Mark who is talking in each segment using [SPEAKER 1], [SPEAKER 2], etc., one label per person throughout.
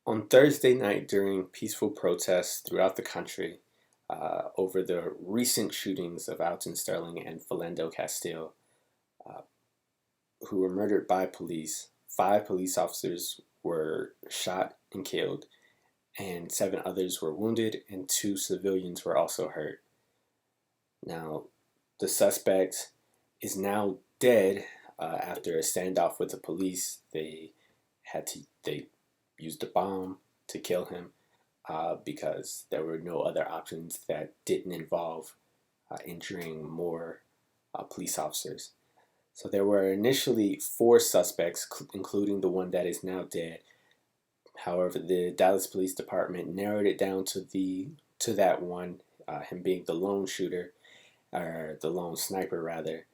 [SPEAKER 1] On Thursday night, during peaceful protests throughout the country over the recent shootings of Alton Sterling and Philando Castile, uh, who were murdered by police, 5 police officers were shot and killed, and 7 others were wounded, and 2 civilians were also hurt. Now, the suspect is now dead after a standoff with the police. They used a bomb to kill him because there were no other options that didn't involve injuring more police officers. So there were initially 4 suspects, including the one that is now dead. However, the Dallas Police Department narrowed it down to that one, him being the lone shooter, or the lone sniper rather,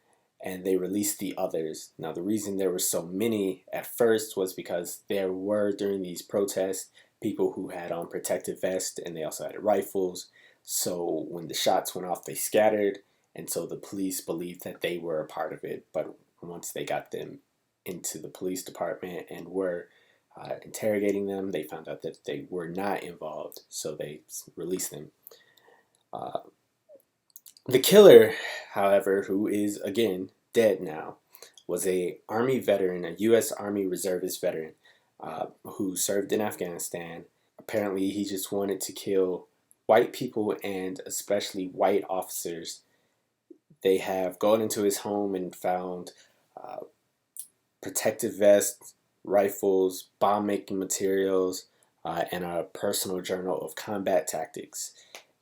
[SPEAKER 1] and they released the others. Now, the reason there were so many at first was because there were, during these protests, people who had on protective vests and they also had rifles. So when the shots went off, they scattered, and so the police believed that they were a part of it. But once they got them into the police department and were interrogating them, they found out that they were not involved, so they released them. Uh, the killer, however, who is again dead now, was a Army veteran, a U.S. Army reservist veteran who served in Afghanistan. Apparently, he just wanted to kill white people and especially white officers. They have gone into his home and found uh, protective vests, rifles, bomb making materials, and a personal journal of combat tactics.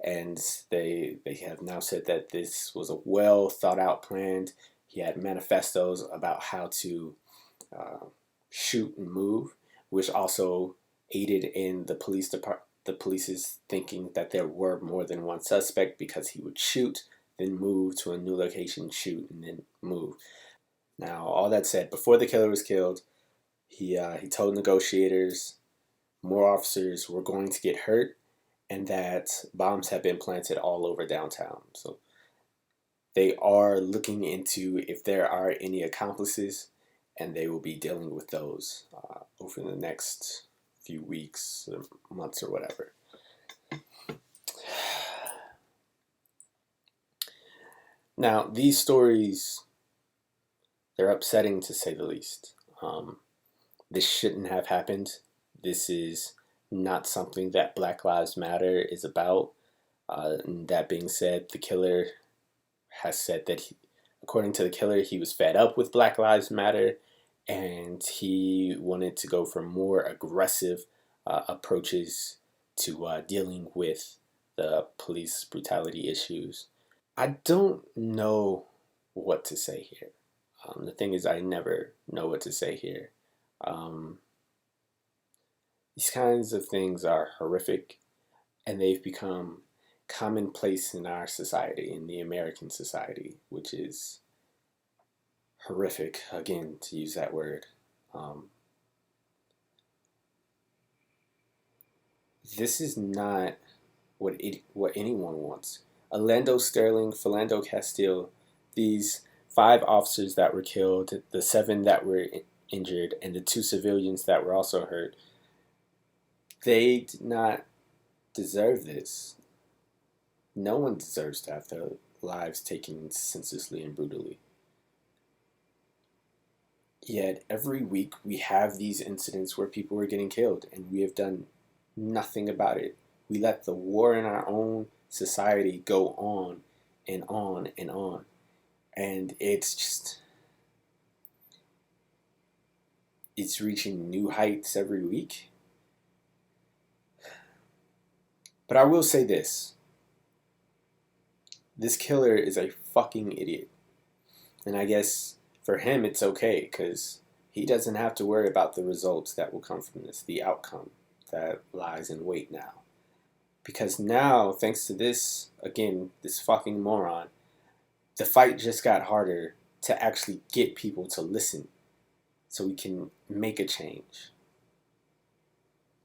[SPEAKER 1] And they have now said that this was a well thought out plan. He had manifestos about how to uh, shoot and move, which also aided in the police's thinking that there were more than one suspect because he would shoot, then move to a new location, shoot, and then move. Now, all that said, before the killer was killed, he told negotiators more officers were going to get hurt and that bombs have been planted all over downtown. So they are looking into if there are any accomplices, and they will be dealing with those over the next few weeks, or months, or whatever. Now, these stories, they're upsetting to say the least. This shouldn't have happened. This is not something that Black Lives Matter is about. And that being said, the killer has said that, according to the killer, he was fed up with Black Lives Matter and he wanted to go for more aggressive approaches to dealing with the police brutality issues. I don't know what to say here. The thing is, I never know what to say here. Um, these kinds of things are horrific and they've become commonplace in our society, in the American society, which is horrific, again, to use that word. Um, this is not what anyone wants. Alton Sterling Philando Castile, these 5 officers that were killed, the 7 that were injured, and the 2 civilians that were also hurt, they did not deserve this. No one deserves to have their lives taken senselessly and brutally. Yet every week we have these incidents where people are getting killed, and we have done nothing about it. We let the war in our own society go on and on and on. And it's reaching new heights every week. But I will say this. This killer is a fucking idiot. And I guess for him it's okay because he doesn't have to worry about the results that will come from this, the outcome that lies in wait now. Because now, thanks to this, again, this fucking moron, the fight just got harder to actually get people to listen so we can make a change.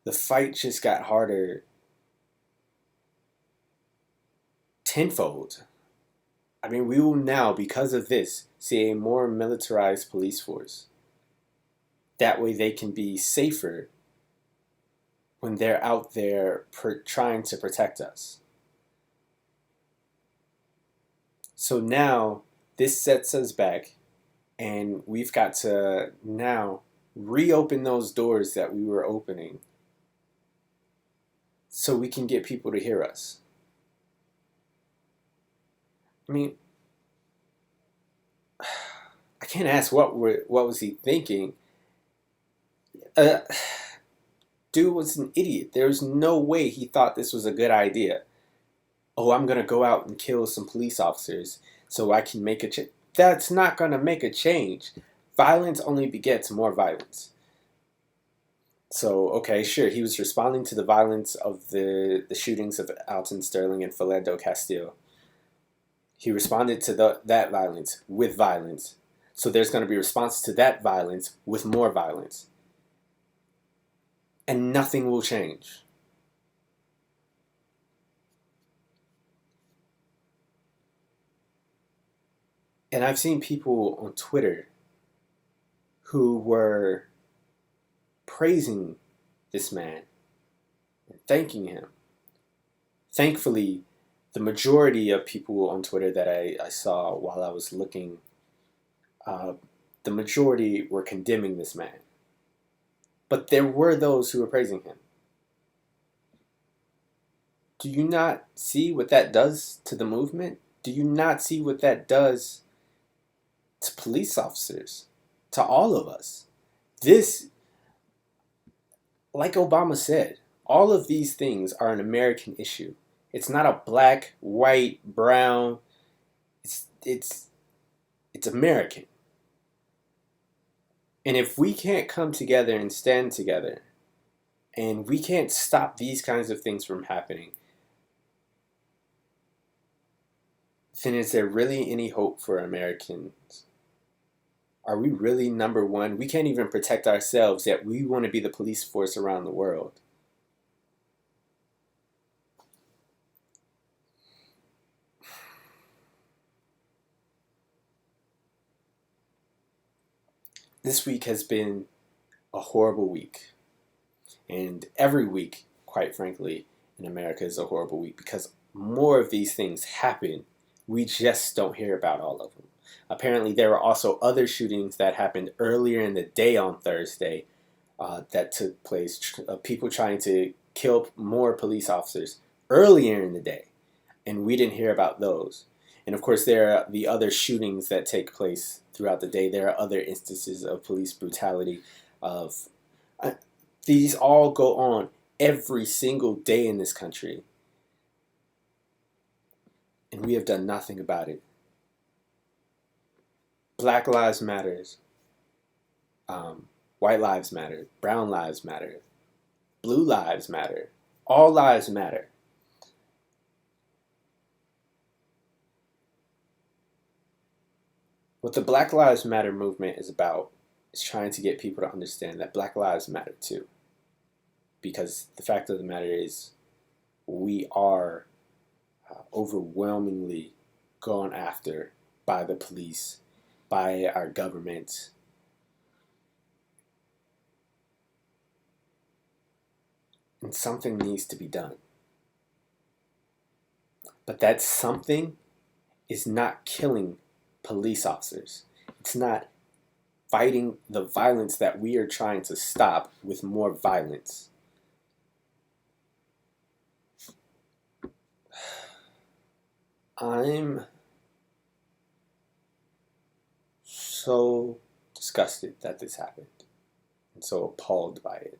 [SPEAKER 1] The fight just got harder tenfold. I mean, we will now, because of this, see a more militarized police force. That way they can be safer when they're out there trying to protect us. So now this sets us back, and we've got to now reopen those doors that we were opening so we can get people to hear us. I mean, I can't ask what was he thinking. Dude was an idiot. There's no way he thought this was a good idea. Oh, I'm gonna go out and kill some police officers so I can make a change. That's not gonna make a change. Violence only begets more violence. So, okay, sure, he was responding to the violence of the shootings of Alton Sterling and Philando Castile. He responded to that violence with violence. So there's going to be a response to that violence with more violence. And nothing will change. And I've seen people on Twitter who were praising this man and thanking him. Thankfully, the majority of people on Twitter that I saw while I was looking, the majority were condemning this man. But there were those who were praising him. Do you not see what that does to the movement? Do you not see what that does to police officers, to all of us? This, like Obama said, all of these things are an American issue. It's not a black, white, brown. It's American. And if we can't come together and stand together, and we can't stop these kinds of things from happening, then is there really any hope for Americans? Are we really number one? We can't even protect ourselves, yet we want to be the police force around the world. This week has been a horrible week. And every week, quite frankly, in America is a horrible week because more of these things happen. We just don't hear about all of them. Apparently, there were also other shootings that happened earlier in the day on Thursday that took place. People trying to kill more police officers earlier in the day. And we didn't hear about those. And of course, there are the other shootings that take place throughout the day. There are other instances of police brutality. These all go on every single day in this country. And we have done nothing about it. Black lives matter. White lives matter. Brown lives matter. Blue lives matter. All lives matter. What the Black Lives Matter movement is about is trying to get people to understand that Black lives matter too. Because the fact of the matter is, we are overwhelmingly gone after by the police, by our government. And something needs to be done. But that something is not killing police officers. It's not fighting the violence that we are trying to stop with more violence. I'm so disgusted that this happened and so appalled by it.